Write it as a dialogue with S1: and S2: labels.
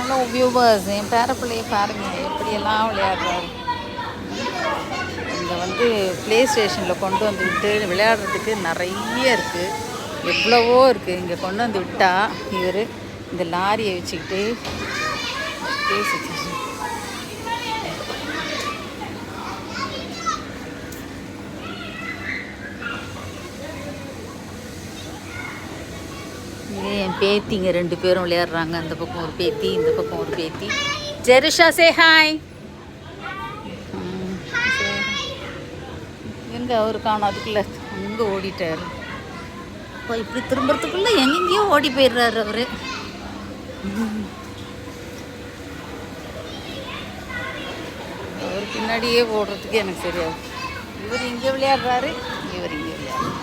S1: Hello viewers, என் பேரப்பிள்ளையை பாருங்கள் எப்படியெல்லாம் விளையாடுறாரு. இங்கே வந்து ப்ளே ஸ்டேஷனில் கொண்டு வந்து விட்டு விளையாடுறதுக்கு நிறைய இருக்குது, எவ்வளவோ இருக்குது. இங்கே கொண்டு வந்து விட்டால் இவர் இந்த லாரியை வச்சுக்கிட்டு பேசிச்சு. என் பேத்திங்க 2 பேரும் விளையாடுறாங்க. அந்த பக்கம் ஒரு பேத்தி, இந்த பக்கம் ஒரு பேத்தி. Jerusha say hi. எங்கே அவர் காணும், அதுக்குள்ளே அங்கே ஓடிட்டார். இப்போ இப்படி திரும்புறதுக்குள்ளே எங்கெங்கேயோ ஓடி போயிடுறாரு அவர். அவர் பின்னாடியே ஓடுறதுக்கு எனக்கு தெரியாது. இவர் இங்கே விளையாடுறாரு, இவர் இங்கே விளையாடுறாரு.